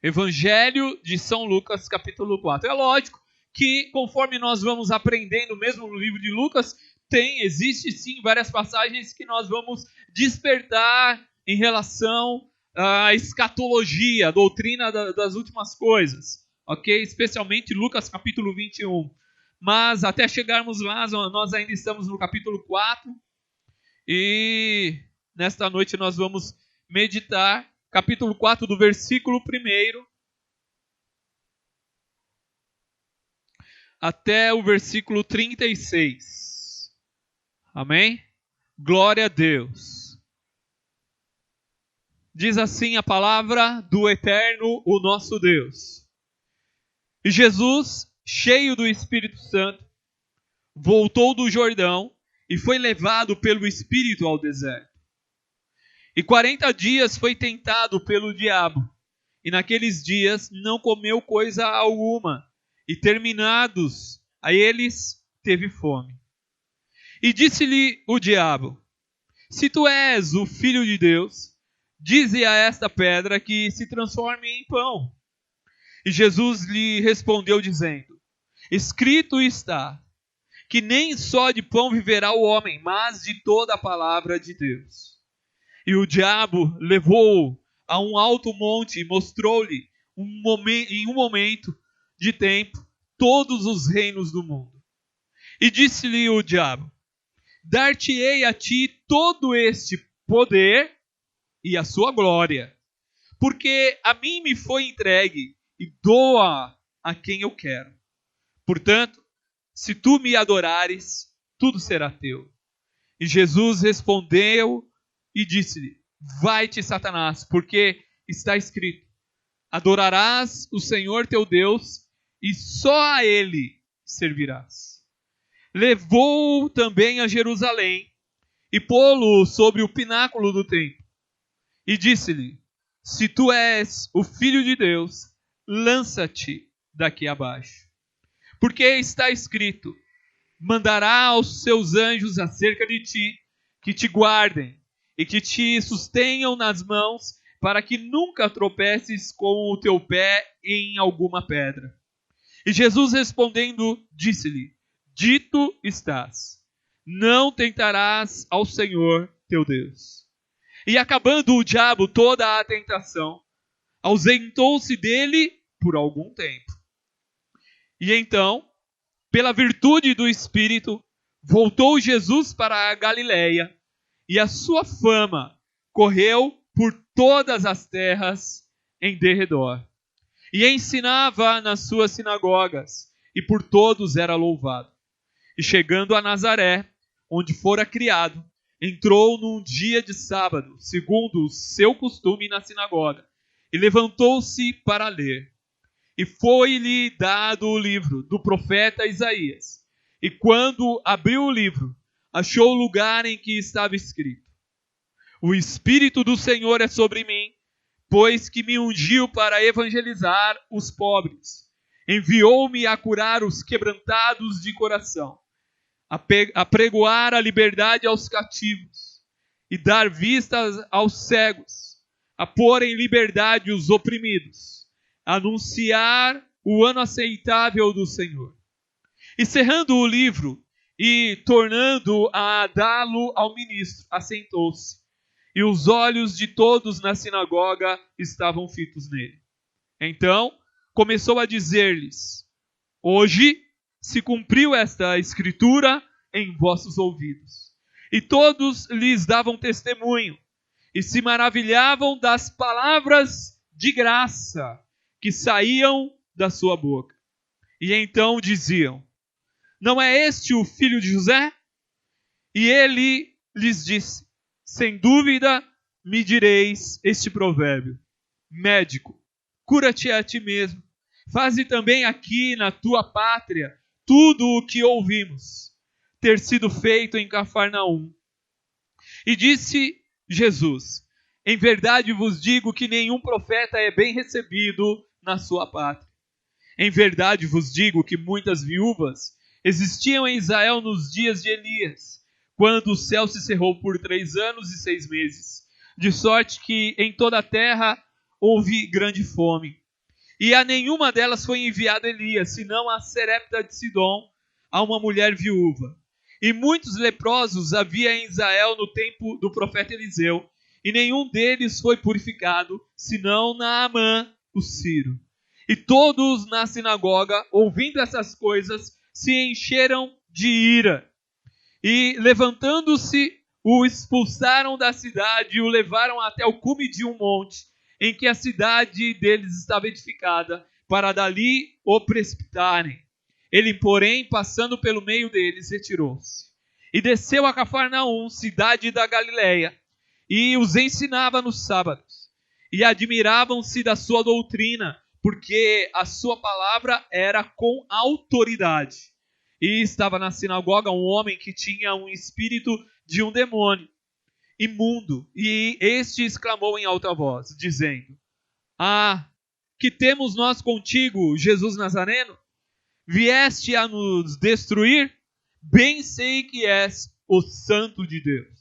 Evangelho de São Lucas, capítulo 4. É lógico que conforme nós vamos aprendendo, mesmo no livro de Lucas, existe sim várias passagens que nós vamos despertar em relação à escatologia, a doutrina das últimas coisas, ok? Especialmente Lucas capítulo 21. Mas até chegarmos lá, nós ainda estamos no capítulo 4 e nesta noite nós vamos meditar capítulo 4 do versículo 1 até o versículo 36. Amém? Glória a Deus. Diz assim a palavra do Eterno, o nosso Deus. E Jesus, cheio do Espírito Santo, voltou do Jordão e foi levado pelo Espírito ao deserto. E 40 dias foi tentado pelo diabo, e naqueles dias não comeu coisa alguma, e terminados a eles, teve fome. E disse-lhe o diabo: se tu és o Filho de Deus, dize a esta pedra que se transforme em pão. E Jesus lhe respondeu dizendo: escrito está, que nem só de pão viverá o homem, mas de toda a palavra de Deus. E o diabo levou-o a um alto monte e mostrou-lhe em um momento de tempo todos os reinos do mundo. E disse-lhe o diabo: dar-te-ei a ti todo este poder e a sua glória, porque a mim me foi entregue e dou-a a quem eu quero. Portanto, se tu me adorares, tudo será teu. E Jesus respondeu e disse-lhe: vai-te, Satanás, porque está escrito: adorarás o Senhor teu Deus e só a ele servirás. Levou-o também a Jerusalém e pô-lo sobre o pináculo do templo. E disse-lhe: se tu és o Filho de Deus, lança-te daqui abaixo. Porque está escrito: mandará aos seus anjos acerca de ti, que te guardem e que te sustenham nas mãos, para que nunca tropeces com o teu pé em alguma pedra. E Jesus respondendo, disse-lhe: dito estás, não tentarás ao Senhor teu Deus. E acabando o diabo toda a tentação, ausentou-se dele por algum tempo. E então, pela virtude do Espírito, voltou Jesus para a Galiléia, e a sua fama correu por todas as terras em derredor. E ensinava nas suas sinagogas, e por todos era louvado. E chegando a Nazaré, onde fora criado, entrou num dia de sábado, segundo o seu costume na sinagoga, e levantou-se para ler. E foi-lhe dado o livro do profeta Isaías. E quando abriu o livro, achou o lugar em que estava escrito: o Espírito do Senhor é sobre mim, pois que me ungiu para evangelizar os pobres. Enviou-me a curar os quebrantados de coração, a pregoar a liberdade aos cativos e dar vista aos cegos, a pôr em liberdade os oprimidos, a anunciar o ano aceitável do Senhor. E cerrando o livro e tornando a dá-lo ao ministro, assentou-se. E os olhos de todos na sinagoga estavam fitos nele. Então começou a dizer-lhes: hoje se cumpriu esta escritura em vossos ouvidos. E todos lhes davam testemunho e se maravilhavam das palavras de graça que saíam da sua boca. E então diziam: não é este o filho de José? E ele lhes disse: sem dúvida me direis este provérbio: médico, cura-te a ti mesmo. Faze também aqui na tua pátria tudo o que ouvimos ter sido feito em Cafarnaum. E disse Jesus: em verdade vos digo que nenhum profeta é bem recebido na sua pátria. Em verdade vos digo que muitas viúvas existiam em Israel nos dias de Elias, quando o céu se cerrou por 3 anos e 6 meses, de sorte que em toda a terra houve grande fome. E a nenhuma delas foi enviado Elias, senão a Sarepta de Sidom, a uma mulher viúva. E muitos leprosos havia em Israel no tempo do profeta Eliseu, e nenhum deles foi purificado, senão Naamã, o sírio. E todos na sinagoga, ouvindo essas coisas, se encheram de ira. E levantando-se, o expulsaram da cidade e o levaram até o cume de um monte, em que a cidade deles estava edificada, para dali o precipitarem. Ele, porém, passando pelo meio deles, retirou-se. E desceu a Cafarnaum, cidade da Galileia, e os ensinava nos sábados. E admiravam-se da sua doutrina, porque a sua palavra era com autoridade. E estava na sinagoga um homem que tinha um espírito de um demônio imundo, e este exclamou em alta voz, dizendo: que temos nós contigo, Jesus Nazareno? Vieste a nos destruir? Bem sei que és o Santo de Deus.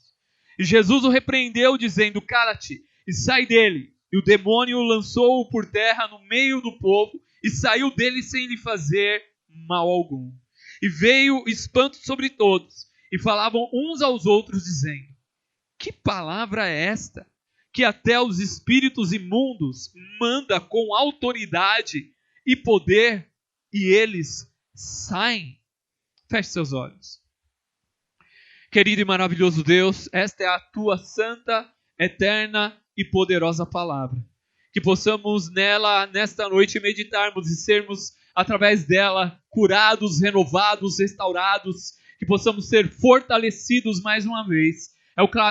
E Jesus o repreendeu, dizendo: cala-te e sai dele. E o demônio lançou-o por terra no meio do povo, e saiu dele sem lhe fazer mal algum. E veio espanto sobre todos, e falavam uns aos outros, dizendo: que palavra é esta, que até os espíritos imundos manda com autoridade e poder, e eles saem? Feche seus olhos. Querido e maravilhoso Deus, esta é a tua santa, eterna e poderosa palavra. Que possamos nela, nesta noite, meditarmos e sermos, através dela, curados, renovados, restaurados. Que possamos ser fortalecidos mais uma vez.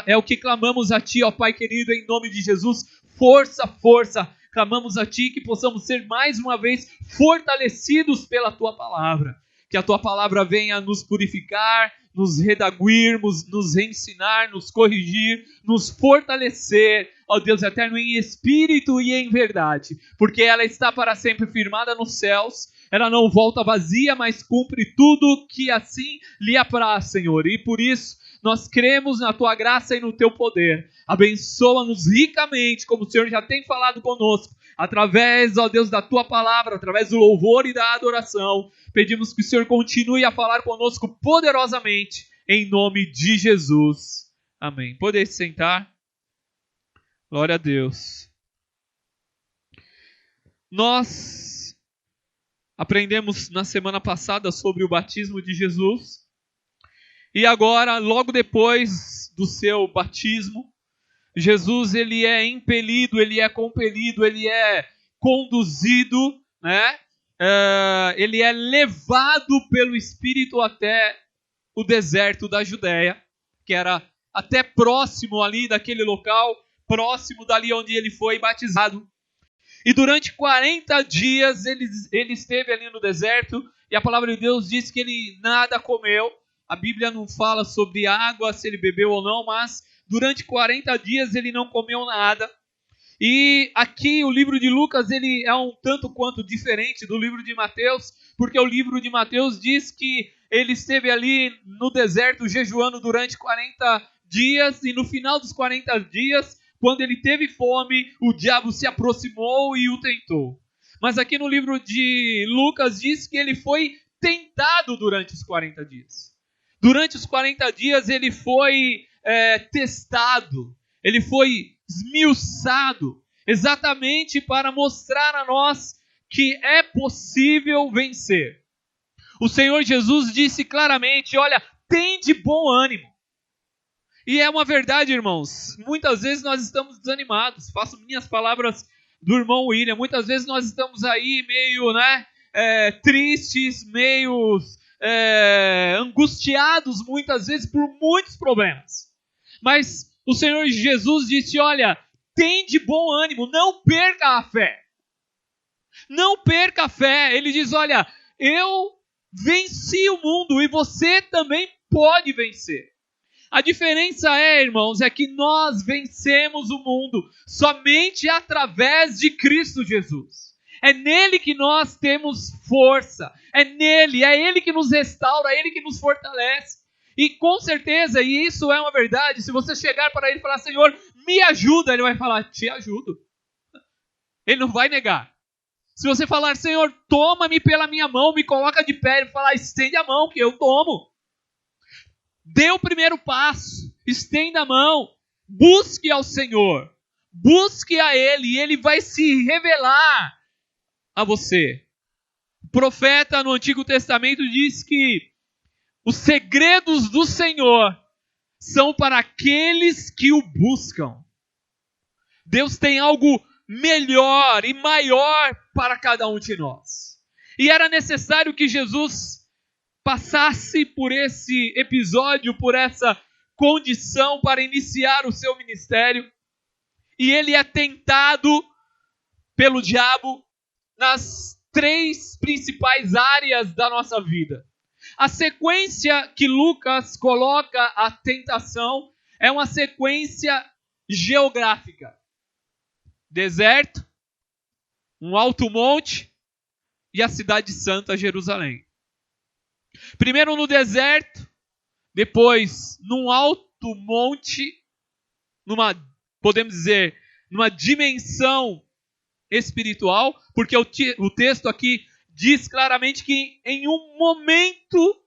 É o que clamamos a Ti, ó Pai querido, em nome de Jesus. Força, força. Clamamos a Ti que possamos ser mais uma vez fortalecidos pela Tua palavra. Que a Tua palavra venha nos purificar, nos redaguirmos, nos ensinar, nos corrigir, nos fortalecer, ó Deus eterno, em espírito e em verdade. Porque ela está para sempre firmada nos céus. Ela não volta vazia, mas cumpre tudo que assim lhe apraz, Senhor. E por isso, nós cremos na Tua graça e no Teu poder. Abençoa-nos ricamente, como o Senhor já tem falado conosco, através, ó Deus, da Tua palavra, através do louvor e da adoração. Pedimos que o Senhor continue a falar conosco poderosamente, em nome de Jesus. Amém. Podeis sentar. Glória a Deus. Nós aprendemos na semana passada sobre o batismo de Jesus. E agora, logo depois do seu batismo, Jesus ele é impelido, ele é compelido, ele é conduzido, né? Ele é levado pelo Espírito até o deserto da Judéia, que era até próximo ali daquele local, próximo dali onde ele foi batizado. E durante 40 dias ele esteve ali no deserto, e a palavra de Deus diz que ele nada comeu. A Bíblia não fala sobre água, se ele bebeu ou não, mas durante 40 dias ele não comeu nada. E aqui o livro de Lucas ele é um tanto quanto diferente do livro de Mateus, porque o livro de Mateus diz que ele esteve ali no deserto jejuando durante 40 dias, e no final dos 40 dias, quando ele teve fome, o diabo se aproximou e o tentou. Mas aqui no livro de Lucas diz que ele foi tentado durante os 40 dias. Durante os 40 dias ele foi testado, ele foi esmiuçado, exatamente para mostrar a nós que é possível vencer. O Senhor Jesus disse claramente: olha, tem de bom ânimo. E é uma verdade, irmãos. Muitas vezes nós estamos desanimados. Faço minhas palavras do irmão William. Muitas vezes nós estamos aí meio tristes, meio angustiados, muitas vezes por muitos problemas. Mas o Senhor Jesus disse: olha, tem de bom ânimo, não perca a fé. Não perca a fé. Ele diz: olha, eu venci o mundo e você também pode vencer. A diferença irmãos, é que nós vencemos o mundo somente através de Cristo Jesus. É nele que nós temos força. É nele, é ele que nos restaura, é ele que nos fortalece. E com certeza, e isso é uma verdade, se você chegar para ele e falar: Senhor, me ajuda, ele vai falar: te ajudo. Ele não vai negar. Se você falar, Senhor, toma-me pela minha mão, me coloca de pé, ele falar, estende a mão que eu tomo. Dê o primeiro passo, estenda a mão, busque ao Senhor, busque a Ele e Ele vai se revelar a você. O profeta no Antigo Testamento diz que os segredos do Senhor são para aqueles que o buscam. Deus tem algo melhor e maior para cada um de nós. E era necessário que Jesus passasse por esse episódio, por essa condição para iniciar o seu ministério. E ele é tentado pelo diabo nas 3 principais áreas da nossa vida. A sequência que Lucas coloca a tentação é uma sequência geográfica. Deserto, um alto monte e a cidade santa, Jerusalém. Primeiro no deserto, depois num alto monte, podemos dizer, numa dimensão espiritual, porque o texto aqui diz claramente que em um momento,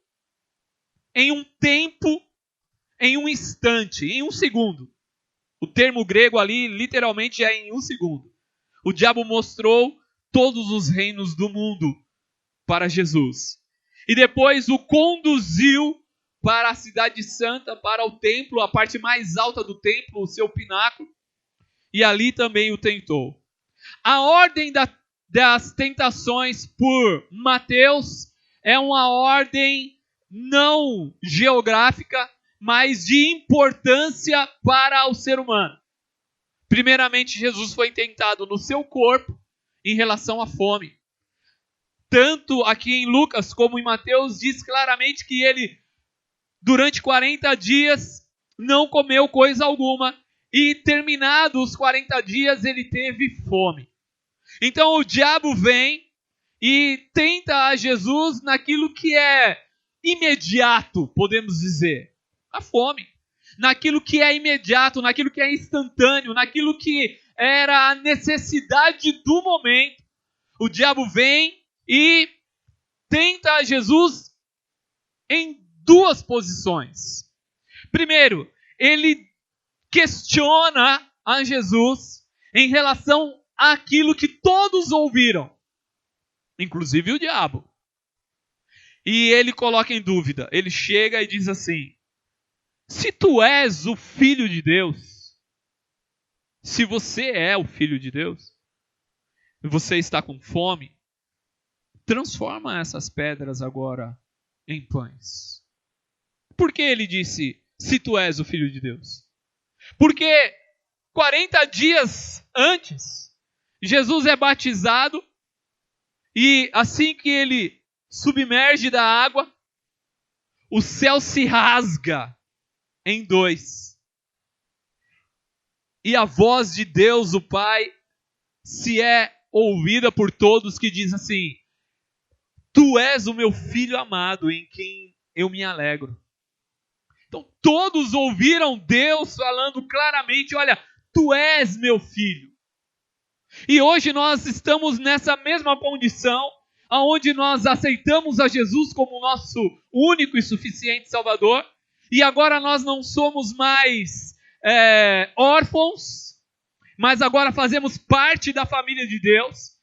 em um tempo, em um instante, em um segundo. O termo grego ali literalmente é em um segundo. O diabo mostrou todos os reinos do mundo para Jesus. E depois o conduziu para a cidade santa, para o templo, a parte mais alta do templo, o seu pináculo. E ali também o tentou. A ordem das tentações por Mateus é uma ordem não geográfica, mas de importância para o ser humano. Primeiramente, Jesus foi tentado no seu corpo em relação à fome. Tanto aqui em Lucas como em Mateus diz claramente que ele, durante 40 dias, não comeu coisa alguma. E terminados os 40 dias, ele teve fome. Então o diabo vem e tenta a Jesus naquilo que é imediato, podemos dizer. A fome. Naquilo que é imediato, naquilo que é instantâneo, naquilo que era a necessidade do momento. O diabo vem e tenta a Jesus em 2 posições. Primeiro, ele questiona a Jesus em relação àquilo que todos ouviram, inclusive o diabo. E ele coloca em dúvida. Ele chega e diz assim: se tu és o Filho de Deus, se você é o Filho de Deus, e você está com fome, transforma essas pedras agora em pães. Por que ele disse, se tu és o Filho de Deus? Porque 40 dias antes, Jesus é batizado e assim que ele submerge da água, o céu se rasga em 2. E a voz de Deus, o Pai, se é ouvida por todos, que diz assim: tu és o meu filho amado, em quem eu me alegro. Então todos ouviram Deus falando claramente: olha, tu és meu filho. E hoje nós estamos nessa mesma condição, onde nós aceitamos a Jesus como nosso único e suficiente Salvador. E agora nós não somos mais órfãos, mas agora fazemos parte da família de Deus.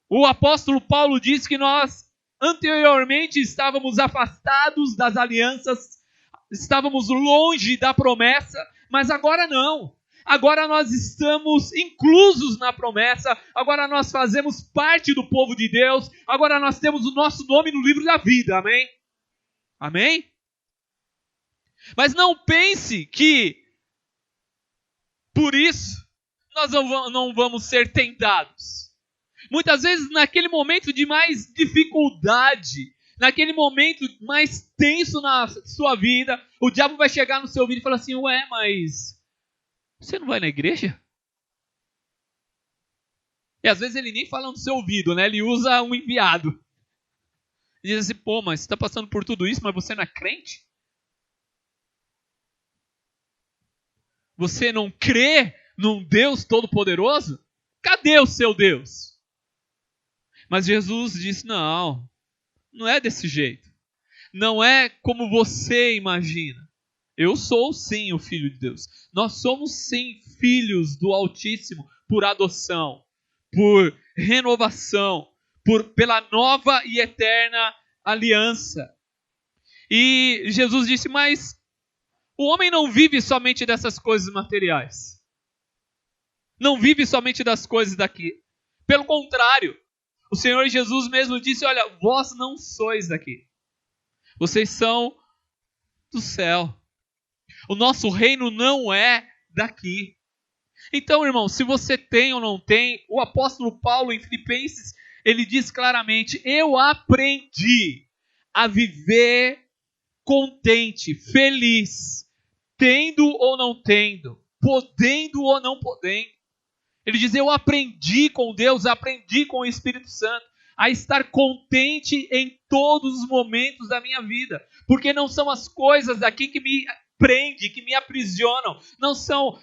O apóstolo Paulo diz que nós anteriormente estávamos afastados das alianças, estávamos longe da promessa, mas agora não. Agora nós estamos inclusos na promessa, agora nós fazemos parte do povo de Deus, agora nós temos o nosso nome no livro da vida, amém? Amém? Mas não pense que por isso nós não vamos ser tentados. Muitas vezes naquele momento de mais dificuldade, naquele momento mais tenso na sua vida, o diabo vai chegar no seu ouvido e falar assim: ué, mas você não vai na igreja? E às vezes ele nem fala no seu ouvido, né? Ele usa um enviado. Ele diz assim: pô, mas você está passando por tudo isso, mas você não é crente? Você não crê num Deus Todo-Poderoso? Cadê o seu Deus? Mas Jesus disse: não, não é desse jeito. Não é como você imagina. Eu sou sim o Filho de Deus. Nós somos sim filhos do Altíssimo por adoção, por renovação, pela nova e eterna aliança. E Jesus disse: mas o homem não vive somente dessas coisas materiais. Não vive somente das coisas daqui. Pelo contrário, o Senhor Jesus mesmo disse: olha, vós não sois daqui. Vocês são do céu. O nosso reino não é daqui. Então, irmão, se você tem ou não tem, o apóstolo Paulo em Filipenses, ele diz claramente: eu aprendi a viver contente, feliz, tendo ou não tendo, podendo ou não podendo. Ele diz: eu aprendi com Deus, aprendi com o Espírito Santo a estar contente em todos os momentos da minha vida, porque não são as coisas daqui que me prende, que me aprisionam.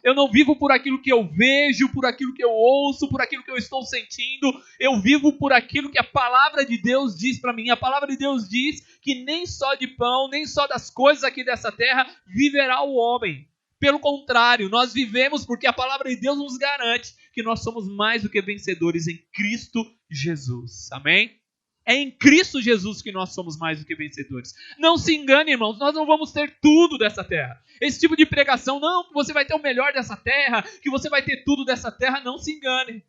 Eu não vivo por aquilo que eu vejo, por aquilo que eu ouço, por aquilo que eu estou sentindo. Eu vivo por aquilo que a palavra de Deus diz para mim. A palavra de Deus diz que nem só de pão, nem só das coisas aqui dessa terra viverá o homem. Pelo contrário, nós vivemos porque a palavra de Deus nos garante que nós somos mais do que vencedores em Cristo Jesus. Amém? É em Cristo Jesus que nós somos mais do que vencedores. Não se engane, irmãos, nós não vamos ter tudo dessa terra. Esse tipo de pregação, não, que você vai ter o melhor dessa terra, que você vai ter tudo dessa terra, não se engane.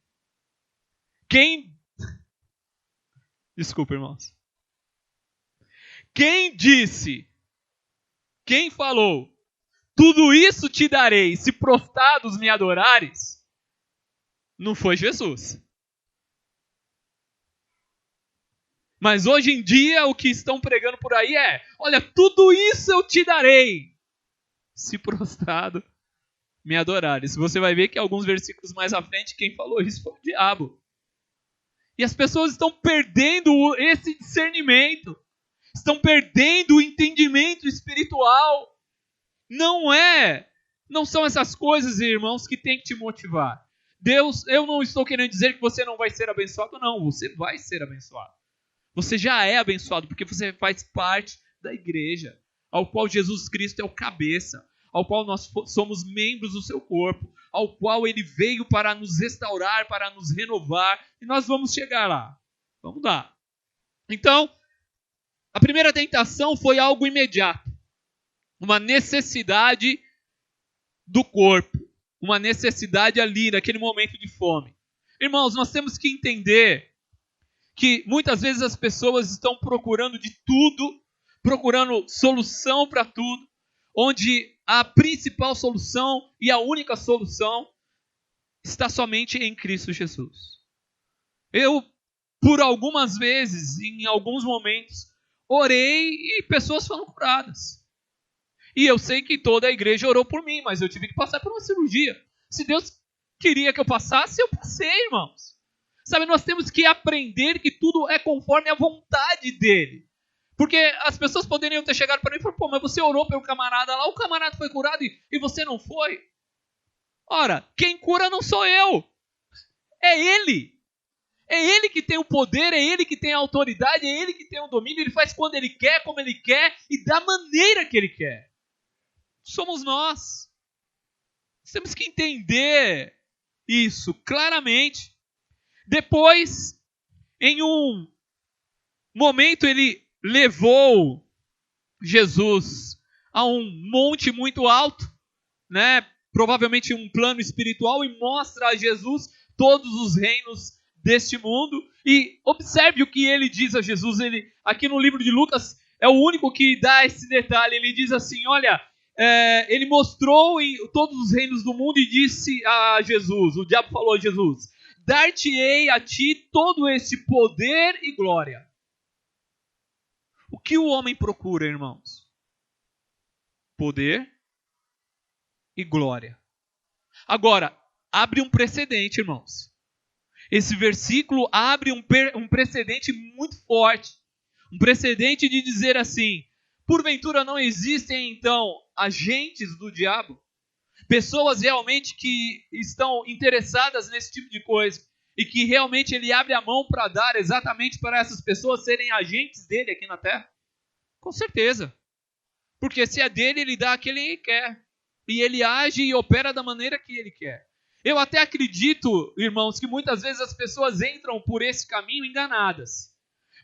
Desculpa, irmãos. Quem disse, quem falou, tudo isso te darei, se prostrados me adorares, não foi Jesus. Mas hoje em dia o que estão pregando por aí é: olha, tudo isso eu te darei, se prostrado me adorares. Você vai ver que alguns versículos mais à frente, quem falou isso foi o diabo. E as pessoas estão perdendo esse discernimento, estão perdendo o entendimento espiritual. Não são essas coisas, irmãos, que tem que te motivar. Deus, eu não estou querendo dizer que você não vai ser abençoado, não, você vai ser abençoado. Você já é abençoado porque você faz parte da igreja, ao qual Jesus Cristo é o cabeça, ao qual nós somos membros do seu corpo, ao qual ele veio para nos restaurar, para nos renovar, e nós vamos chegar lá. Vamos lá. Então, a primeira tentação foi algo imediato, uma necessidade do corpo, uma necessidade ali, naquele momento de fome. Irmãos, nós temos que entender que muitas vezes as pessoas estão procurando de tudo, procurando solução para tudo, onde a principal solução e a única solução está somente em Cristo Jesus. Eu, por algumas vezes, em alguns momentos, orei e pessoas foram curadas. E eu sei que toda a igreja orou por mim, mas eu tive que passar por uma cirurgia. Se Deus queria que eu passasse, eu passei, irmãos. Sabe, nós temos que aprender que tudo é conforme a vontade dele. Porque as pessoas poderiam ter chegado para mim e falar: pô, mas você orou pelo camarada lá, o camarada foi curado e você não foi? Ora, quem cura não sou eu. É ele. É ele que tem o poder, é ele que tem a autoridade, é ele que tem o domínio. Ele faz quando ele quer, como ele quer e da maneira que ele quer. Somos nós. Nós temos que entender isso claramente. Depois, em um momento, ele levou Jesus a um monte muito alto, né? Provavelmente um plano espiritual, e mostra a Jesus todos os reinos deste mundo. E observe o que ele diz a Jesus. Ele, aqui no livro de Lucas, é o único que dá esse detalhe. Ele diz assim: olha, ele mostrou em todos os reinos do mundo e disse a Jesus, o diabo falou a Jesus: dar-te-ei a ti todo este poder e glória. O que o homem procura, irmãos? Poder e glória. Agora, abre um precedente, irmãos. Esse versículo abre um precedente muito forte. Um precedente de dizer assim: porventura não existem, então, agentes do diabo? Pessoas realmente que estão interessadas nesse tipo de coisa. e que realmente ele abre a mão para dar exatamente para essas pessoas serem agentes dele aqui na terra? Com certeza. Porque se é dele, ele dá a quem ele quer. E ele age e opera da maneira que ele quer. Eu até acredito, irmãos, que muitas vezes as pessoas entram por esse caminho enganadas.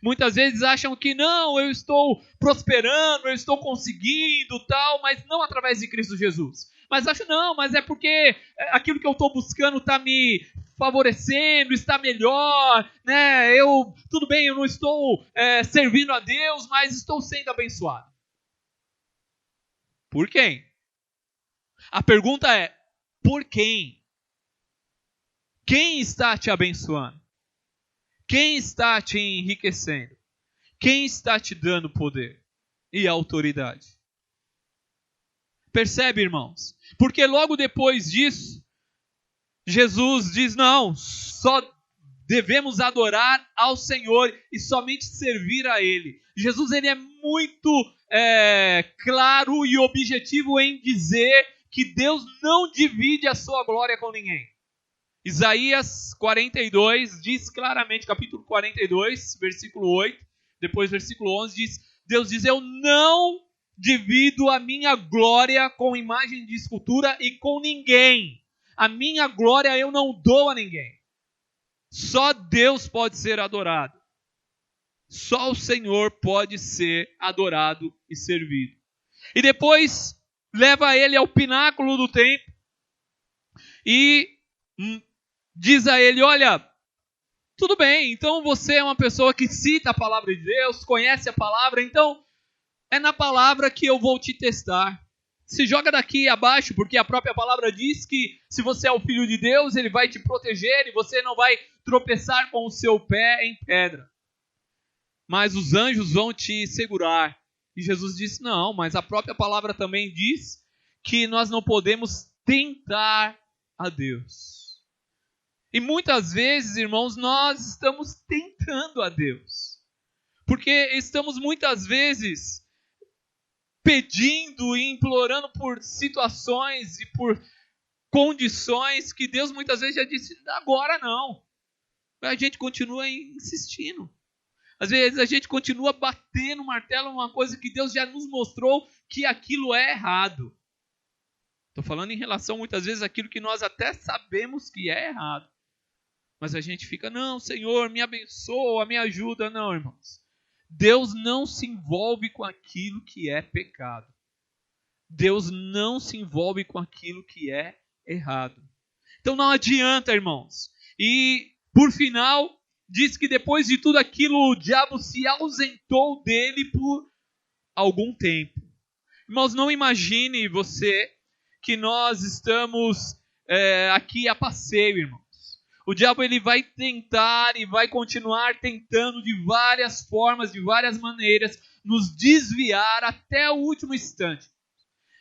Muitas vezes acham que não, eu estou prosperando, eu estou conseguindo, tal, mas não através de Cristo Jesus. Mas acho não, mas é porque aquilo que eu estou buscando está me favorecendo, está melhor, né? Tudo bem, eu não estou servindo a Deus, mas estou sendo abençoado. Por quem? A pergunta é, por quem? Quem está te abençoando? Quem está te enriquecendo? Quem está te dando poder e autoridade? Percebe, irmãos? Porque logo depois disso, Jesus diz, não, só devemos adorar ao Senhor e somente servir a Ele. Jesus ele é muito claro e objetivo em dizer que Deus não divide a sua glória com ninguém. Isaías 42 diz claramente, capítulo 42, versículo 8, depois versículo 11, Deus diz, eu não divido a minha glória com imagem de escultura e com ninguém. A minha glória eu não dou a ninguém. Só Deus pode ser adorado. Só o Senhor pode ser adorado e servido. E depois leva ele ao pináculo do templo e diz a ele, olha, tudo bem, então você é uma pessoa que cita a palavra de Deus, conhece a palavra, então é na palavra que eu vou te testar. Se joga daqui abaixo, porque a própria palavra diz que se você é o filho de Deus, ele vai te proteger e você não vai tropeçar com o seu pé em pedra. Mas os anjos vão te segurar. E Jesus disse, não, mas a própria palavra também diz que nós não podemos tentar a Deus. E muitas vezes, irmãos, nós estamos tentando a Deus. Porque estamos muitas vezes pedindo e implorando por situações e por condições que Deus muitas vezes já disse, agora não. A gente continua insistindo. Às vezes a gente continua batendo o martelo numa coisa que Deus já nos mostrou que aquilo é errado. Estou falando em relação muitas vezes àquilo que nós até sabemos que é errado. Mas a gente fica, não, Senhor, me abençoa, me ajuda. Não, irmãos. Deus não se envolve com aquilo que é pecado. Deus não se envolve com aquilo que é errado. Então não adianta, irmãos. E, por final, diz que depois de tudo aquilo, o diabo se ausentou dele por algum tempo. Irmãos, não imagine você que nós estamos aqui a passeio, irmão. O diabo ele vai tentar e vai continuar tentando de várias formas, de várias maneiras, nos desviar até o último instante.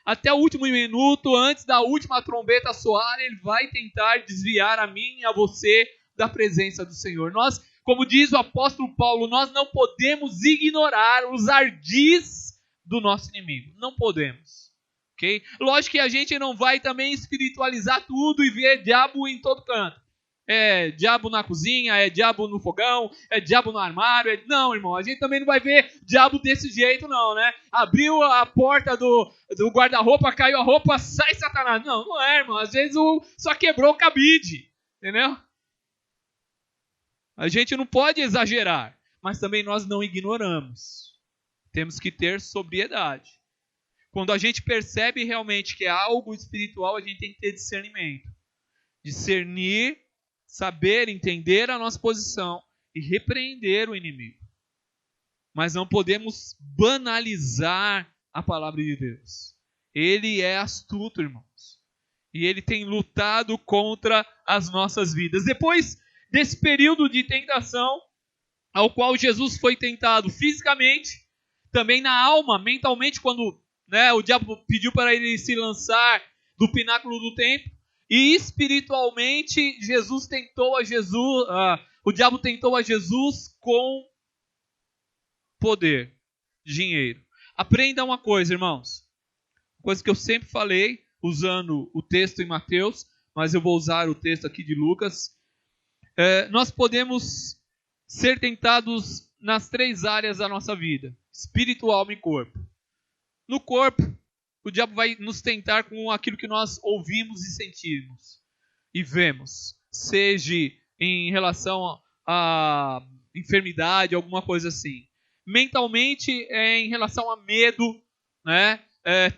Até o último minuto, antes da última trombeta soar, ele vai tentar desviar a mim e a você da presença do Senhor. Nós, como diz o apóstolo Paulo, nós não podemos ignorar os ardis do nosso inimigo. Não podemos. Okay? Lógico que a gente não vai também espiritualizar tudo e ver diabo em todo canto. É diabo na cozinha, é diabo no fogão, é diabo no armário. Não, irmão, a gente também não vai ver diabo desse jeito, não, né? Abriu a porta do guarda-roupa, caiu a roupa, sai Satanás. Não, não é, irmão. Às vezes só quebrou o cabide, entendeu? A gente não pode exagerar, mas também nós não ignoramos. Temos que ter sobriedade. Quando a gente percebe realmente que é algo espiritual, a gente tem que ter discernimento. Discernir, saber, entender a nossa posição e repreender o inimigo. Mas não podemos banalizar a palavra de Deus. Ele é astuto, irmãos. E ele tem lutado contra as nossas vidas. Depois desse período de tentação, ao qual Jesus foi tentado fisicamente, também na alma, mentalmente, quando o diabo pediu para ele se lançar do pináculo do templo, e espiritualmente, o diabo tentou a Jesus com poder, dinheiro. Aprenda uma coisa, irmãos. Coisa que eu sempre falei, usando o texto em Mateus, mas eu vou usar o texto aqui de Lucas. nós podemos ser tentados nas 3 áreas da nossa vida: espírito, alma e corpo. No corpo, o diabo vai nos tentar com aquilo que nós ouvimos e sentimos e vemos, seja em relação a enfermidade, alguma coisa assim. Mentalmente, em relação a medo, né?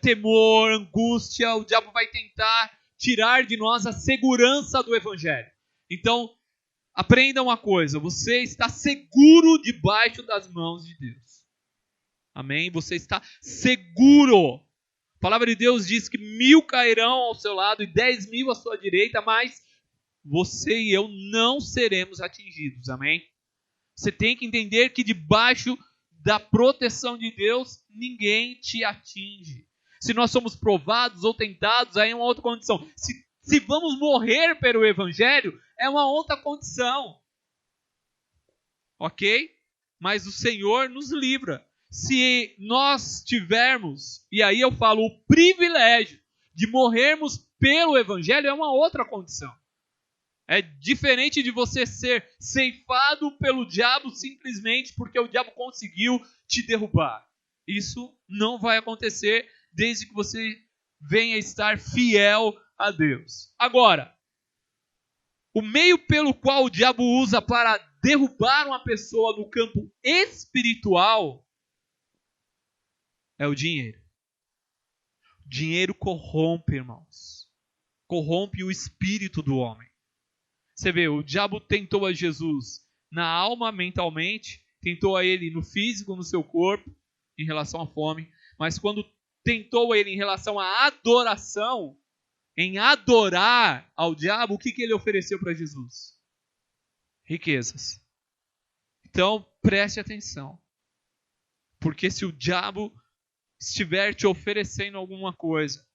Temor, angústia, o diabo vai tentar tirar de nós a segurança do Evangelho. Então, aprenda uma coisa: você está seguro debaixo das mãos de Deus. Amém? Você está seguro. A palavra de Deus diz que 1000 cairão ao seu lado e 10.000 à sua direita, mas você e eu não seremos atingidos. Amém? Você tem que entender que debaixo da proteção de Deus, ninguém te atinge. Se nós somos provados ou tentados, aí é uma outra condição. Se vamos morrer pelo Evangelho, é uma outra condição. Ok? Mas o Senhor nos livra. Se nós tivermos, e aí eu falo, o privilégio de morrermos pelo Evangelho, é uma outra condição. É diferente de você ser ceifado pelo diabo simplesmente porque o diabo conseguiu te derrubar. Isso não vai acontecer desde que você venha estar fiel a Deus. Agora, o meio pelo qual o diabo usa para derrubar uma pessoa no campo espiritual é o dinheiro. O dinheiro corrompe, irmãos. Corrompe o espírito do homem. Você vê, o diabo tentou a Jesus na alma, mentalmente, tentou a ele no físico, no seu corpo, em relação à fome, mas quando tentou a ele em relação à adoração, em adorar ao diabo, o que ele ofereceu para Jesus? Riquezas. Então, preste atenção, porque se o diabo estiver te oferecendo alguma coisa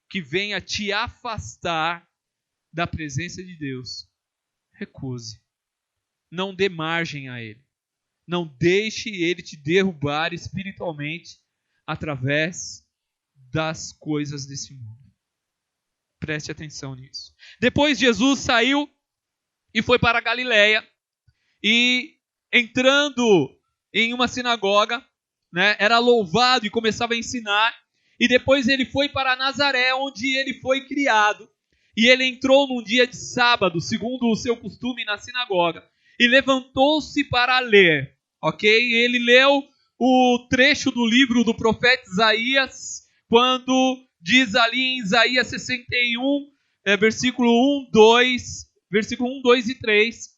que venha te afastar da presença de Deus, recuse. Não dê margem a ele. Não deixe ele te derrubar espiritualmente através das coisas desse mundo. Preste atenção nisso. Depois Jesus saiu e foi para a Galileia. E entrando em uma sinagoga, né, era louvado e começava a ensinar. E depois ele foi para Nazaré, onde ele foi criado. E ele entrou num dia de sábado, segundo o seu costume, na sinagoga. E levantou-se para ler. Ok? Ele leu o trecho do livro do profeta Isaías, quando diz ali em Isaías 61, versículo 1, 2 e 3,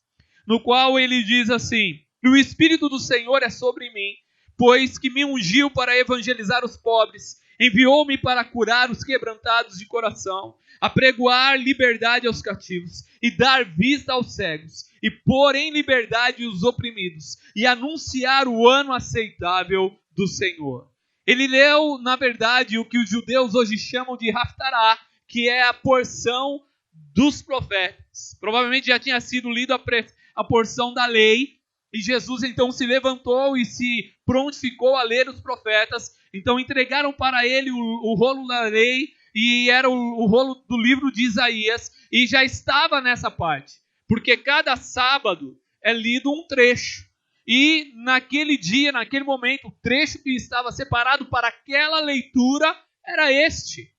no qual ele diz assim: o Espírito do Senhor é sobre mim, pois que me ungiu para evangelizar os pobres, enviou-me para curar os quebrantados de coração, apregoar liberdade aos cativos e dar vista aos cegos, e pôr em liberdade os oprimidos, e anunciar o ano aceitável do Senhor. Ele leu, na verdade, o que os judeus hoje chamam de Haftará, que é a porção dos profetas. Provavelmente já tinha sido lido a porção da lei, e Jesus então se levantou e se prontificou a ler os profetas. Então entregaram para ele o rolo da lei, e era o rolo do livro de Isaías, e já estava nessa parte, porque cada sábado é lido um trecho. E naquele dia, naquele momento, o trecho que estava separado para aquela leitura era este.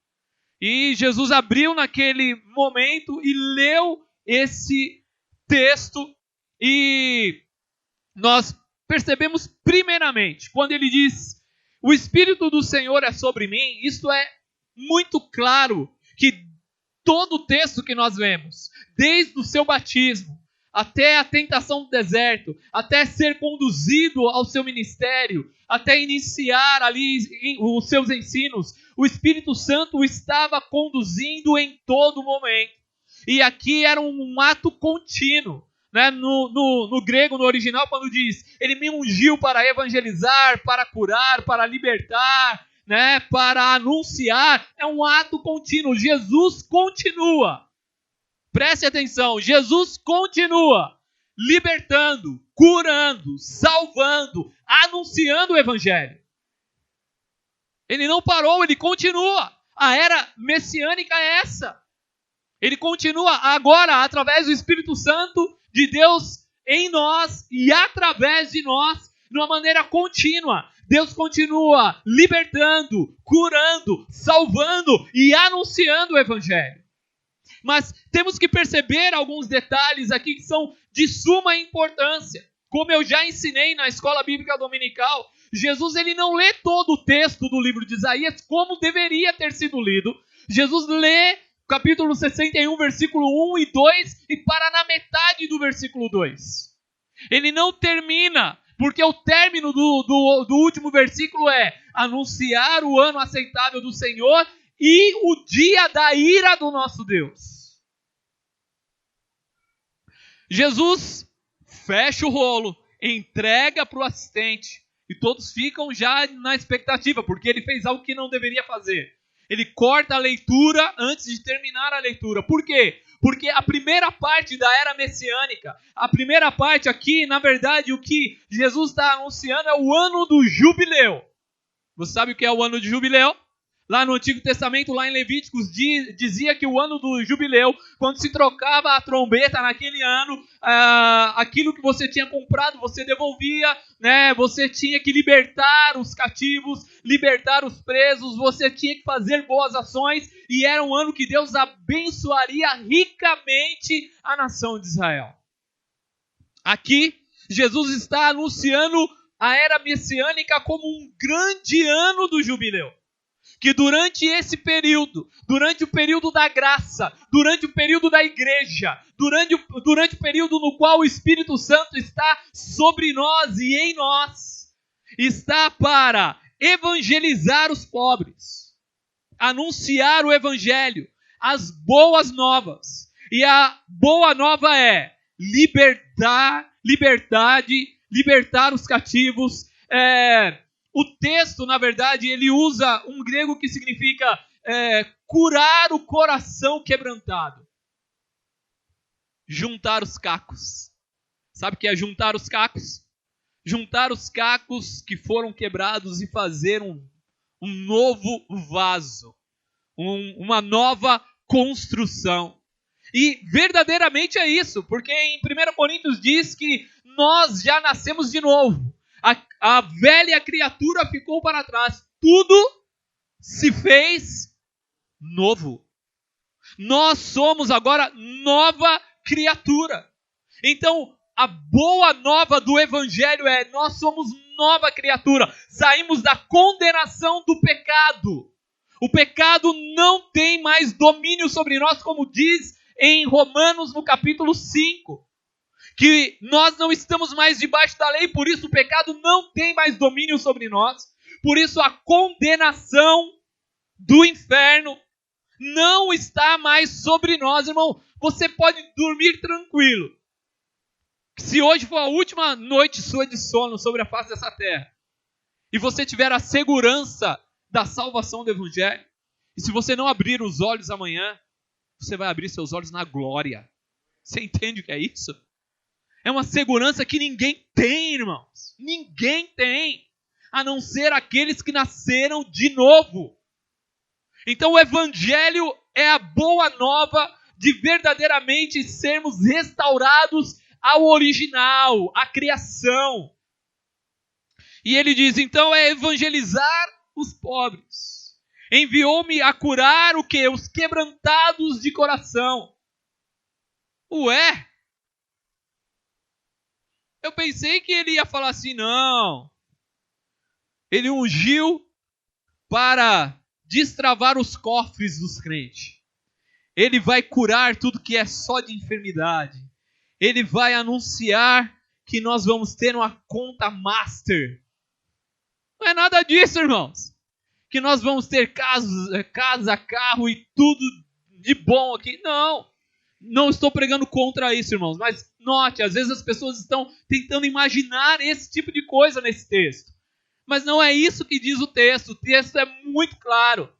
E Jesus abriu naquele momento e leu esse texto, e nós percebemos primeiramente, quando ele diz: o Espírito do Senhor é sobre mim, isto é muito claro que todo o texto que nós lemos, desde o seu batismo, até a tentação do deserto, até ser conduzido ao seu ministério, até iniciar ali os seus ensinos, o Espírito Santo o estava conduzindo em todo momento. E aqui era um ato contínuo. Né? No grego, no original, quando diz: ele me ungiu para evangelizar, para curar, para libertar, né? Para anunciar, é um ato contínuo. Jesus continua. Preste atenção, Jesus continua libertando, curando, salvando, anunciando o Evangelho. Ele não parou, ele continua. A era messiânica é essa. Ele continua agora através do Espírito Santo de Deus em nós e através de nós, de uma maneira contínua. Deus continua libertando, curando, salvando e anunciando o Evangelho. Mas temos que perceber alguns detalhes aqui que são de suma importância. Como eu já ensinei na escola bíblica dominical, Jesus ele não lê todo o texto do livro de Isaías como deveria ter sido lido. Jesus lê capítulo 61, versículo 1 e 2 e para na metade do versículo 2. Ele não termina, porque o término do último versículo é anunciar o ano aceitável do Senhor e o dia da ira do nosso Deus. Jesus fecha o rolo, entrega para o assistente e todos ficam já na expectativa, porque ele fez algo que não deveria fazer. Ele corta a leitura antes de terminar a leitura. Por quê? Porque a primeira parte da era messiânica, a primeira parte aqui, na verdade, o que Jesus está anunciando é o ano do jubileu. Você sabe o que é o ano de jubileu? Lá no Antigo Testamento, lá em Levíticos, dizia que o ano do jubileu, quando se trocava a trombeta naquele ano, aquilo que você tinha comprado, você devolvia, né? Você tinha que libertar os cativos, libertar os presos, você tinha que fazer boas ações, e era um ano que Deus abençoaria ricamente a nação de Israel. Aqui, Jesus está anunciando a era messiânica como um grande ano do jubileu. Que durante esse período, durante o período da graça, durante o período da igreja, durante o período no qual o Espírito Santo está sobre nós e em nós, está para evangelizar os pobres, anunciar o evangelho, as boas novas. E a boa nova é libertar os cativos. O texto, na verdade, ele usa um grego que significa curar o coração quebrantado. Juntar os cacos. Sabe o que é juntar os cacos? Juntar os cacos que foram quebrados e fazer um novo vaso. Uma nova construção. E verdadeiramente é isso, porque em 1 Coríntios diz que nós já nascemos de novo. A velha criatura ficou para trás. Tudo se fez novo. Nós somos agora nova criatura. Então, a boa nova do Evangelho é: nós somos nova criatura. Saímos da condenação do pecado. O pecado não tem mais domínio sobre nós, como diz em Romanos no capítulo 5. Que nós não estamos mais debaixo da lei, por isso o pecado não tem mais domínio sobre nós. Por isso a condenação do inferno não está mais sobre nós, irmão. Você pode dormir tranquilo. Se hoje for a última noite sua de sono sobre a face dessa terra, e você tiver a segurança da salvação do Evangelho, e se você não abrir os olhos amanhã, você vai abrir seus olhos na glória. Você entende o que é isso? É uma segurança que ninguém tem, irmãos. Ninguém tem. A não ser aqueles que nasceram de novo. Então o Evangelho é a boa nova de verdadeiramente sermos restaurados ao original, à criação. E ele diz, então é evangelizar os pobres. Enviou-me a curar o quê? Os quebrantados de coração. Ué? Eu pensei que ele ia falar assim, não. Ele ungiu para destravar os cofres dos crentes. Ele vai curar tudo que é só de enfermidade. Ele vai anunciar que nós vamos ter uma conta master. Não é nada disso, irmãos. Que nós vamos ter casa, carro e tudo de bom aqui. Não. Não estou pregando contra isso, irmãos, mas note, às vezes as pessoas estão tentando imaginar esse tipo de coisa nesse texto. Mas não é isso que diz o texto é muito claro.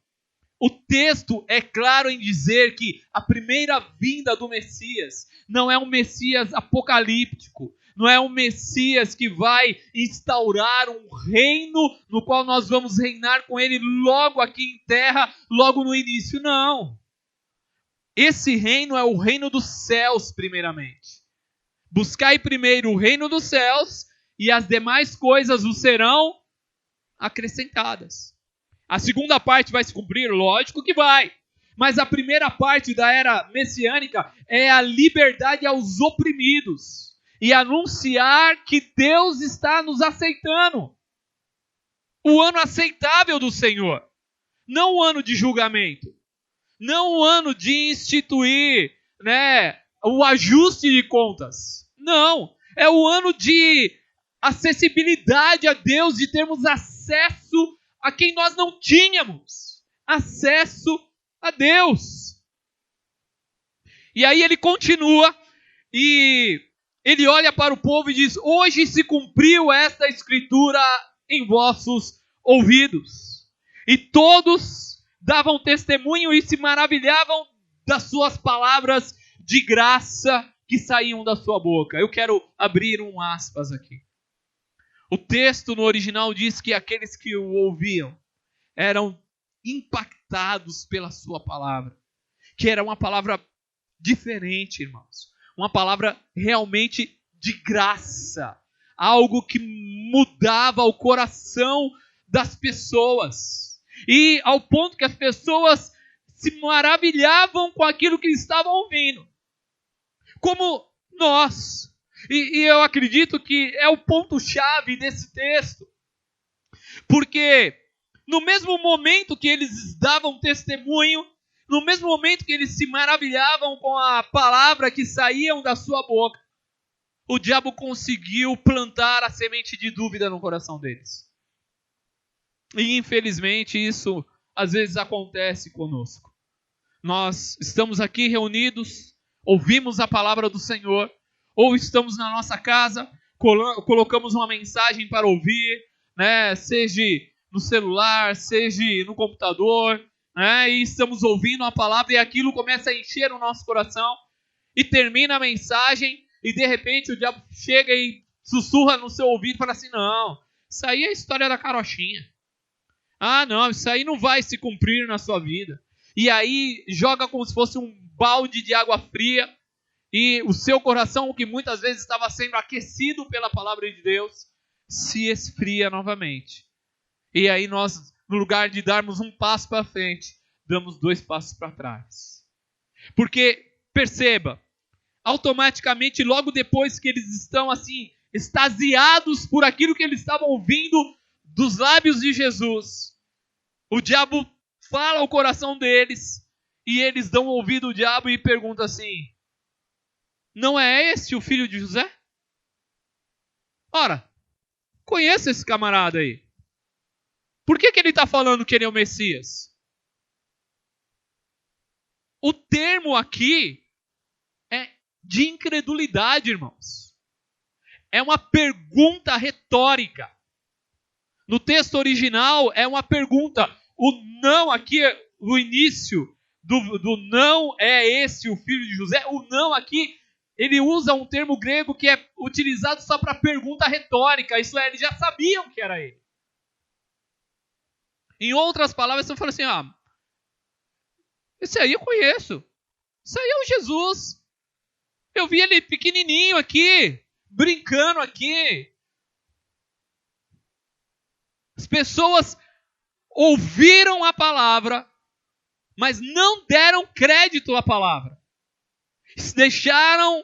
O texto é claro em dizer que a primeira vinda do Messias não é um Messias apocalíptico, não é um Messias que vai instaurar um reino no qual nós vamos reinar com ele logo aqui em terra, logo no início, não. Esse reino é o reino dos céus, primeiramente. Buscai primeiro o reino dos céus e as demais coisas vos serão acrescentadas. A segunda parte vai se cumprir? Lógico que vai. Mas a primeira parte da era messiânica é a liberdade aos oprimidos e anunciar que Deus está nos aceitando. O ano aceitável do Senhor. Não o ano de julgamento. Não o ano de instituir, o ajuste de contas. Não. É o ano de acessibilidade a Deus, de termos acesso a quem nós não tínhamos. Acesso a Deus. E aí ele continua e ele olha para o povo e diz: hoje se cumpriu esta escritura em vossos ouvidos. E todos davam testemunho e se maravilhavam das suas palavras de graça que saíam da sua boca. Eu quero abrir um aspas aqui. O texto no original diz que aqueles que o ouviam eram impactados pela sua palavra. Que era uma palavra diferente, irmãos. Uma palavra realmente de graça. Algo que mudava o coração das pessoas. E ao ponto que as pessoas se maravilhavam com aquilo que estavam ouvindo. Como nós. E eu acredito que é o ponto-chave desse texto. Porque no mesmo momento que eles davam testemunho, no mesmo momento que eles se maravilhavam com a palavra que saíam da sua boca, o diabo conseguiu plantar a semente de dúvida no coração deles. E infelizmente isso às vezes acontece conosco. Nós estamos aqui reunidos, ouvimos a palavra do Senhor, ou estamos na nossa casa, colocamos uma mensagem para ouvir, seja no celular, seja no computador, e estamos ouvindo a palavra e aquilo começa a encher o nosso coração e termina a mensagem e de repente o diabo chega e sussurra no seu ouvido e fala assim: não, isso aí é a história da carochinha. Ah, não, isso aí não vai se cumprir na sua vida. E aí joga como se fosse um balde de água fria e o seu coração, que muitas vezes estava sendo aquecido pela palavra de Deus, se esfria novamente. E aí nós, no lugar de darmos um passo para frente, damos 2 passos para trás. Porque, perceba, automaticamente, logo depois que eles estão assim, extasiados por aquilo que eles estavam ouvindo dos lábios de Jesus, o diabo fala ao coração deles e eles dão ouvido ao diabo e perguntam assim: não é esse o filho de José? Ora, conheço esse camarada aí. Por que ele está falando que ele é o Messias? O termo aqui é de incredulidade, irmãos. É uma pergunta retórica. No texto original é uma pergunta. O não aqui, o início do não é esse o filho de José. O não aqui, ele usa um termo grego que é utilizado só para pergunta retórica. Isso é, eles já sabiam que era ele. Em outras palavras, você fala assim: esse aí eu conheço. Esse aí é o Jesus. Eu vi ele pequenininho aqui, brincando aqui. As pessoas ouviram a palavra, mas não deram crédito à palavra. Deixaram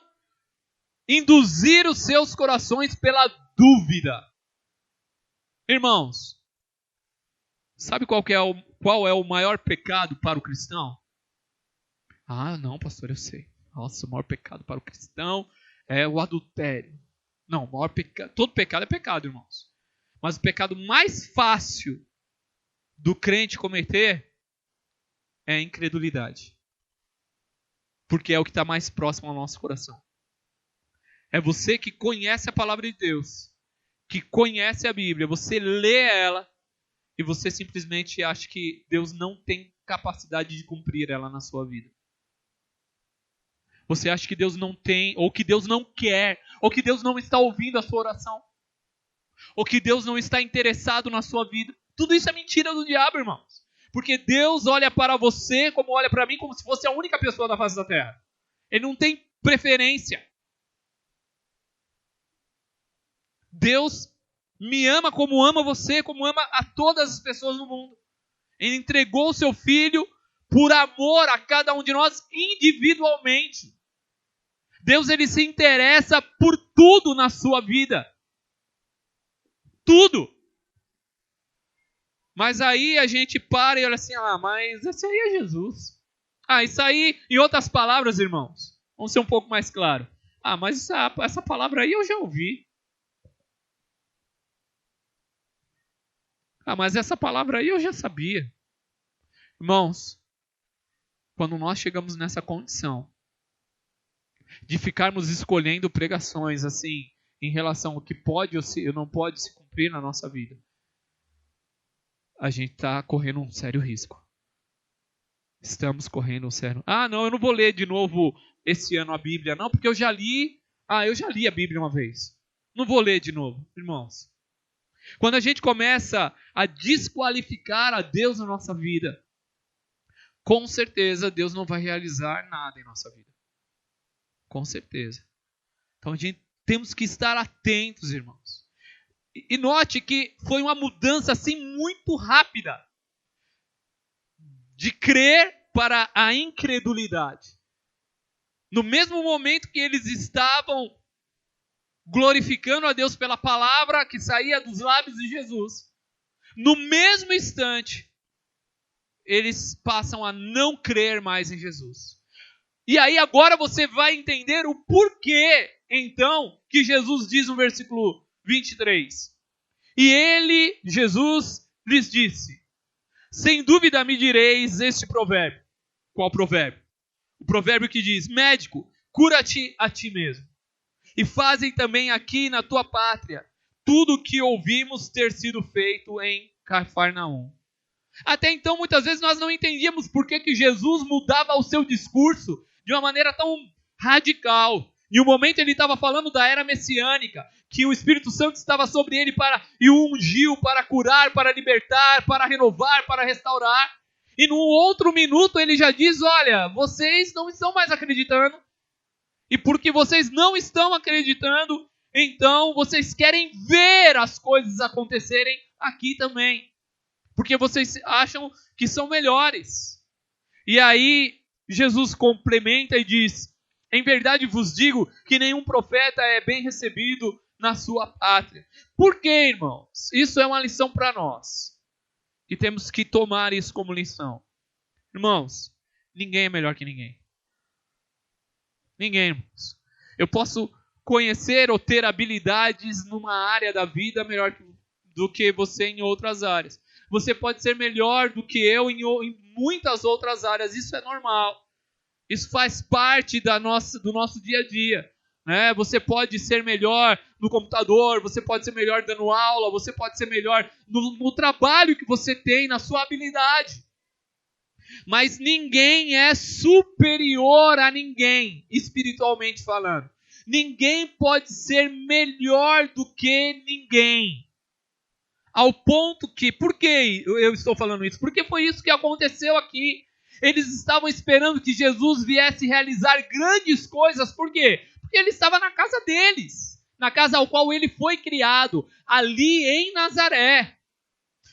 induzir os seus corações pela dúvida. Irmãos, sabe qual é o maior pecado para o cristão? Ah, não, pastor, eu sei. Nossa, o maior pecado para o cristão é o adultério. Não, o maior pecado, todo pecado é pecado, irmãos. Mas o pecado mais fácil do crente cometer é a incredulidade. Porque é o que está mais próximo ao nosso coração. É você que conhece a palavra de Deus, que conhece a Bíblia, você lê ela e você simplesmente acha que Deus não tem capacidade de cumprir ela na sua vida. Você acha que Deus não tem, ou que Deus não quer, ou que Deus não está ouvindo a sua oração, ou que Deus não está interessado na sua vida. Tudo isso é mentira do diabo, irmãos. Porque Deus olha para você como olha para mim, como se fosse a única pessoa da face da terra. Ele não tem preferência. Deus me ama como ama você, como ama a todas as pessoas no mundo. Ele entregou o seu Filho por amor a cada um de nós individualmente. Deus, ele se interessa por tudo na sua vida. Tudo. Mas aí a gente para e olha assim, mas esse aí é Jesus. Isso aí, em outras palavras, irmãos, vamos ser um pouco mais claros. Mas essa palavra aí eu já ouvi. Mas essa palavra aí eu já sabia. Irmãos, quando nós chegamos nessa condição de ficarmos escolhendo pregações assim, em relação ao que pode ou não pode se cumprir na nossa vida, a gente está correndo um sério risco. Estamos correndo um sério... não, eu não vou ler de novo esse ano a Bíblia, não, porque eu já li a Bíblia uma vez. Não vou ler de novo, irmãos. Quando a gente começa a desqualificar a Deus na nossa vida, com certeza Deus não vai realizar nada em nossa vida. Com certeza. Então temos que estar atentos, irmãos. E note que foi uma mudança assim muito rápida. De crer para a incredulidade. No mesmo momento que eles estavam glorificando a Deus pela palavra que saía dos lábios de Jesus, no mesmo instante, eles passam a não crer mais em Jesus. E aí agora você vai entender o porquê, então, que Jesus diz no versículo 23. E ele, Jesus, lhes disse: sem dúvida me direis este provérbio. Qual provérbio? O provérbio que diz: médico, cura-te a ti mesmo. E fazem também aqui na tua pátria tudo o que ouvimos ter sido feito em Cafarnaum. Até então, muitas vezes, nós não entendíamos por que Jesus mudava o seu discurso de uma maneira tão radical. Em um momento ele estava falando da era messiânica, que o Espírito Santo estava sobre ele e o ungiu para curar, para libertar, para renovar, para restaurar. E num outro minuto ele já diz: olha, vocês não estão mais acreditando. E porque vocês não estão acreditando, então vocês querem ver as coisas acontecerem aqui também. Porque vocês acham que são melhores. E aí Jesus complementa e diz: em verdade vos digo que nenhum profeta é bem recebido na sua pátria. Por quê, irmãos? Isso é uma lição para nós. E temos que tomar isso como lição. Irmãos, ninguém é melhor que ninguém. Ninguém, irmãos. Eu posso conhecer ou ter habilidades numa área da vida melhor do que você em outras áreas. Você pode ser melhor do que eu em muitas outras áreas. Isso é normal. Isso faz parte do nosso dia a dia. Né? Você pode ser melhor no computador, você pode ser melhor dando aula, você pode ser melhor no trabalho que você tem, na sua habilidade. Mas ninguém é superior a ninguém, espiritualmente falando. Ninguém pode ser melhor do que ninguém. Ao ponto que, por que eu estou falando isso? Porque foi isso que aconteceu aqui. Eles estavam esperando que Jesus viesse realizar grandes coisas. Por quê? Porque ele estava na casa deles, na casa ao qual ele foi criado, ali em Nazaré.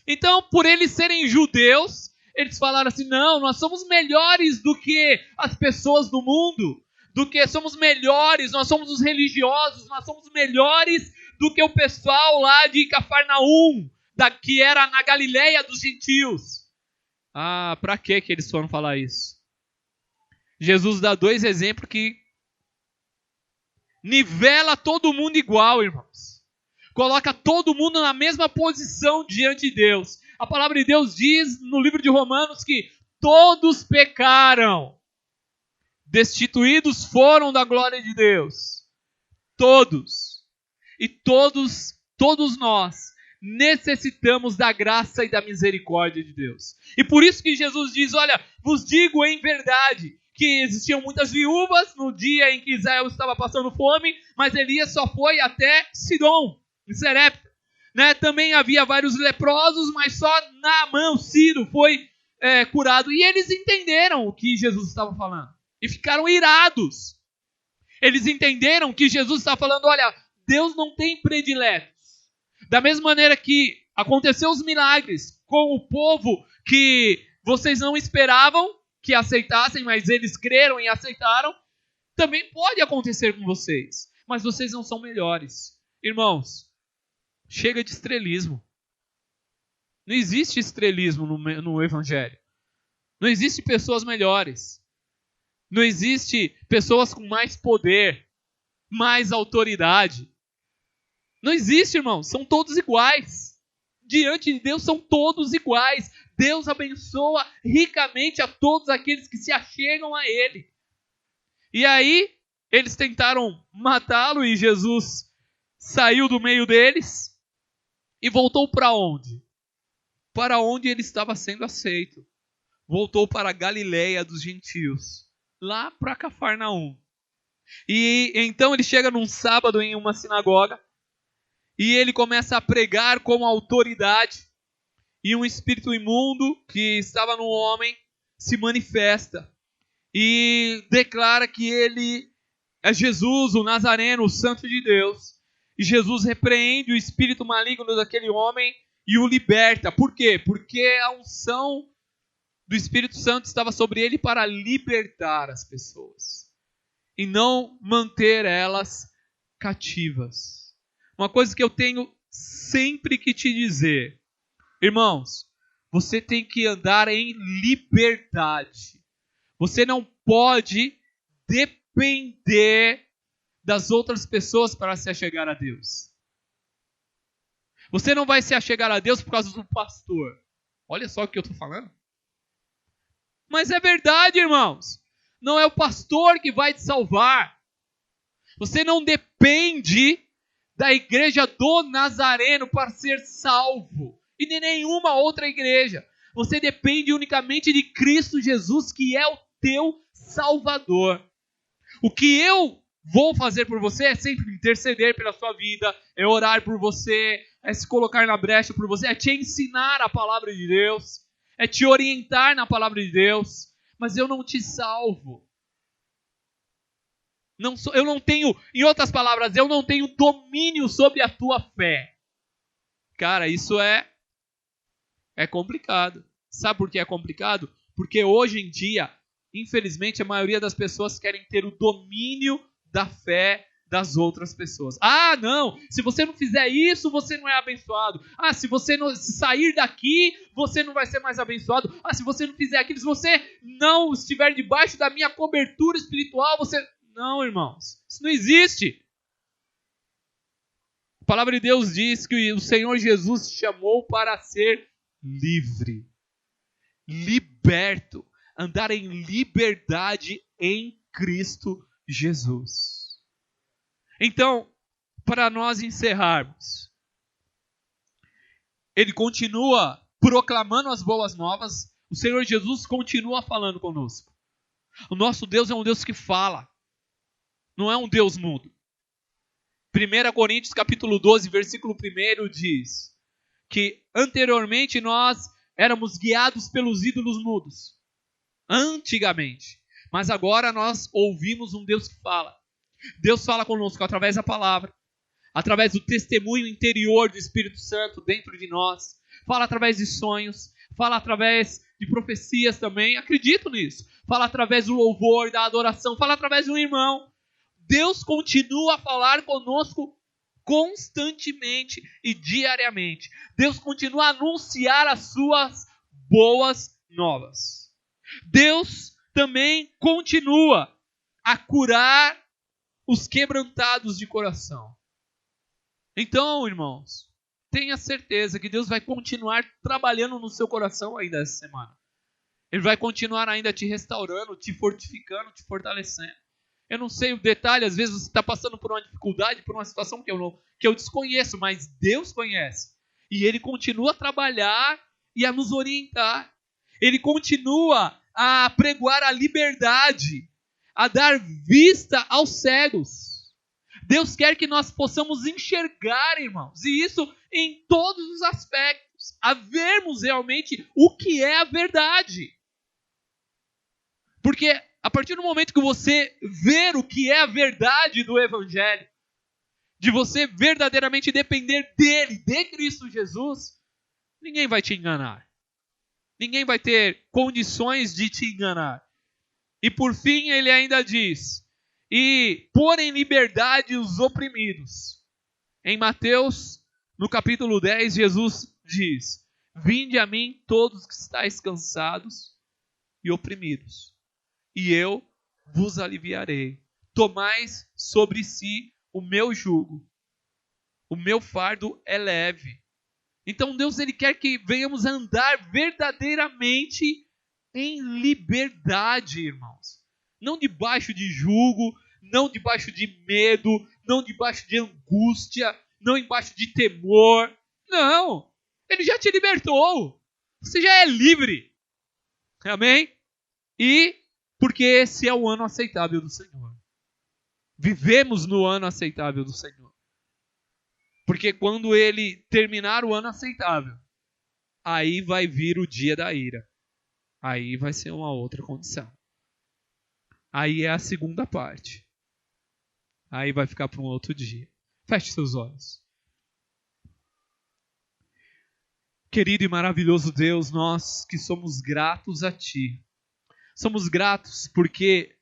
Então, por eles serem judeus, eles falaram assim: não, nós somos melhores do que as pessoas do mundo, somos melhores, nós somos os religiosos, nós somos melhores do que o pessoal lá de Cafarnaum, que era na Galileia dos gentios. Para que eles foram falar isso? Jesus dá 2 exemplos que nivela todo mundo igual, irmãos. Coloca todo mundo na mesma posição diante de Deus. A palavra de Deus diz no livro de Romanos que todos pecaram. Destituídos foram da glória de Deus. Todos. E todos nós necessitamos da graça e da misericórdia de Deus. E por isso que Jesus diz: olha, vos digo em verdade que existiam muitas viúvas no dia em que Israel estava passando fome, mas Elias só foi até Sidom, em Serepta. Né? Também havia vários leprosos, mas só Naamã, o Ciro, foi curado. E eles entenderam o que Jesus estava falando. E ficaram irados. Eles entenderam que Jesus estava falando, olha, Deus não tem prediletos. Da mesma maneira que aconteceu os milagres com o povo que vocês não esperavam que aceitassem, mas eles creram e aceitaram, também pode acontecer com vocês. Mas vocês não são melhores. Irmãos, chega de estrelismo. Não existe estrelismo no Evangelho. Não existe pessoas melhores. Não existe pessoas com mais poder, mais autoridade. Não existe, irmãos. São todos iguais. Diante de Deus são todos iguais. Deus abençoa ricamente a todos aqueles que se achegam a Ele. E aí, eles tentaram matá-lo e Jesus saiu do meio deles e voltou para onde? Para onde ele estava sendo aceito. Voltou para a Galileia dos gentios, lá para Cafarnaum. E então ele chega num sábado em uma sinagoga e ele começa a pregar com autoridade. E um espírito imundo que estava no homem se manifesta e declara que ele é Jesus, o Nazareno, o Santo de Deus. E Jesus repreende o espírito maligno daquele homem e o liberta. Por quê? Porque a unção do Espírito Santo estava sobre ele para libertar as pessoas e não manter elas cativas. Uma coisa que eu tenho sempre que te dizer, irmãos, você tem que andar em liberdade. Você não pode depender das outras pessoas para se achegar a Deus. Você não vai se achegar a Deus por causa do pastor. Olha só o que eu estou falando. Mas é verdade, irmãos. Não é o pastor que vai te salvar. Você não depende da igreja do Nazareno para ser salvo. E de nenhuma outra igreja. Você depende unicamente de Cristo Jesus, que é o teu Salvador. O que eu vou fazer por você é sempre interceder pela sua vida, é orar por você, é se colocar na brecha por você, é te ensinar a palavra de Deus, é te orientar na palavra de Deus, mas eu não te salvo. Eu não tenho, em outras palavras, eu não tenho domínio sobre a tua fé. Cara, isso é complicado. Sabe por que é complicado? Porque hoje em dia, infelizmente, a maioria das pessoas querem ter o domínio da fé das outras pessoas. Ah, não! Se você não fizer isso, você não é abençoado. Ah, se você não sair daqui, você não vai ser mais abençoado. Ah, se você não fizer aquilo, se você não estiver debaixo da minha cobertura espiritual, você... Não, irmãos. Isso não existe. A palavra de Deus diz que o Senhor Jesus te chamou para ser livre. Liberto. Andar em liberdade em Cristo Jesus. Então, para nós encerrarmos, ele continua proclamando as boas novas, o Senhor Jesus continua falando conosco. O nosso Deus é um Deus que fala, não é um Deus mudo. 1 Coríntios capítulo 12, versículo 1 diz que anteriormente nós éramos guiados pelos ídolos mudos. Antigamente. Mas agora nós ouvimos um Deus que fala. Deus fala conosco através da palavra, através do testemunho interior do Espírito Santo dentro de nós, fala através de sonhos, fala através de profecias também, acredito nisso, fala através do louvor, da adoração, fala através de um irmão. Deus continua a falar conosco constantemente e diariamente. Deus continua a anunciar as suas boas novas. Deus também continua a curar os quebrantados de coração. Então, irmãos, tenha certeza que Deus vai continuar trabalhando no seu coração ainda essa semana. Ele vai continuar ainda te restaurando, te fortificando, te fortalecendo. Eu não sei o detalhe, às vezes você está passando por uma dificuldade, por uma situação que eu desconheço, mas Deus conhece. E Ele continua a trabalhar e a nos orientar. Ele continua a pregoar a liberdade, a dar vista aos cegos. Deus quer que nós possamos enxergar, irmãos, e isso em todos os aspectos. a vermos realmente o que é a verdade. Porque a partir do momento que você ver o que é a verdade do Evangelho, de você verdadeiramente depender dele, de Cristo Jesus, ninguém vai te enganar. Ninguém vai ter condições de te enganar. E por fim ele ainda diz, e pôr em liberdade os oprimidos. Em Mateus, no capítulo 10, Jesus diz, vinde a mim todos que estáis cansados e oprimidos, e eu vos aliviarei. Tomais sobre si o meu jugo. O meu fardo é leve. Então Deus ele quer que venhamos andar verdadeiramente em liberdade, irmãos. Não debaixo de jugo, não debaixo de medo, não debaixo de angústia, não embaixo de temor. Não! Ele já te libertou. Você já é livre. Amém? E porque esse é o ano aceitável do Senhor. Vivemos no ano aceitável do Senhor. Porque quando ele terminar o ano aceitável, aí vai vir o dia da ira. Aí vai ser uma outra condição. Aí é a segunda parte. Aí vai ficar para um outro dia. Feche seus olhos. Querido e maravilhoso Deus, nós que somos gratos a Ti. Somos gratos porque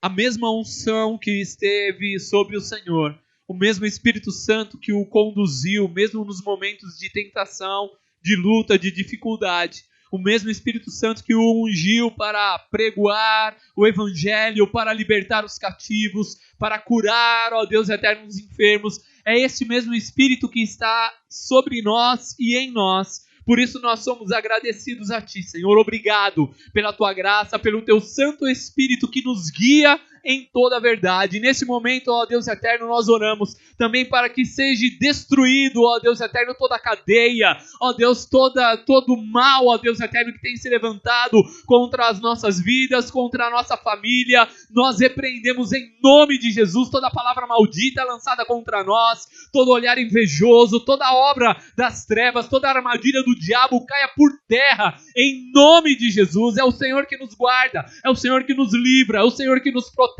a mesma unção que esteve sobre o Senhor, o mesmo Espírito Santo que o conduziu, mesmo nos momentos de tentação, de luta, de dificuldade, o mesmo Espírito Santo que o ungiu para pregoar o Evangelho, para libertar os cativos, para curar, ó Deus eterno, os enfermos, é esse mesmo Espírito que está sobre nós e em nós. Por isso nós somos agradecidos a Ti, Senhor. Obrigado pela Tua graça, pelo Teu Santo Espírito que nos guia em toda a verdade. Nesse momento, ó Deus eterno, nós oramos também para que seja destruído, ó Deus eterno, toda a cadeia, ó Deus, todo o mal, ó Deus eterno, que tem se levantado contra as nossas vidas, contra a nossa família. Nós repreendemos em nome de Jesus toda palavra maldita lançada contra nós, todo olhar invejoso, toda obra das trevas, toda armadilha do diabo caia por terra, em nome de Jesus. É o Senhor que nos guarda, é o Senhor que nos livra, é o Senhor que nos protege,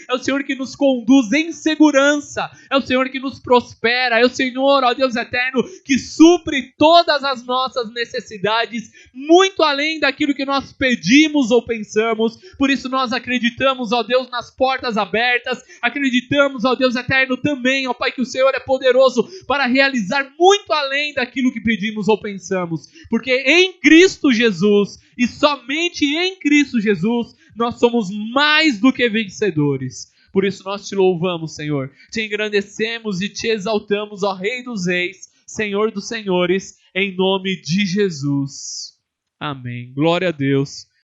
é o Senhor que nos conduz em segurança, é o Senhor que nos prospera, é o Senhor, ó Deus eterno, que supre todas as nossas necessidades, muito além daquilo que nós pedimos ou pensamos. Por isso nós acreditamos, ó Deus, nas portas abertas, acreditamos, ó Deus eterno, também, ó Pai, que o Senhor é poderoso para realizar muito além daquilo que pedimos ou pensamos, porque em Cristo Jesus, e somente em Cristo Jesus, nós somos mais do que vencedores. Por isso nós te louvamos, Senhor, te engrandecemos e te exaltamos, ó Rei dos Reis, Senhor dos Senhores, em nome de Jesus. Amém. Glória a Deus.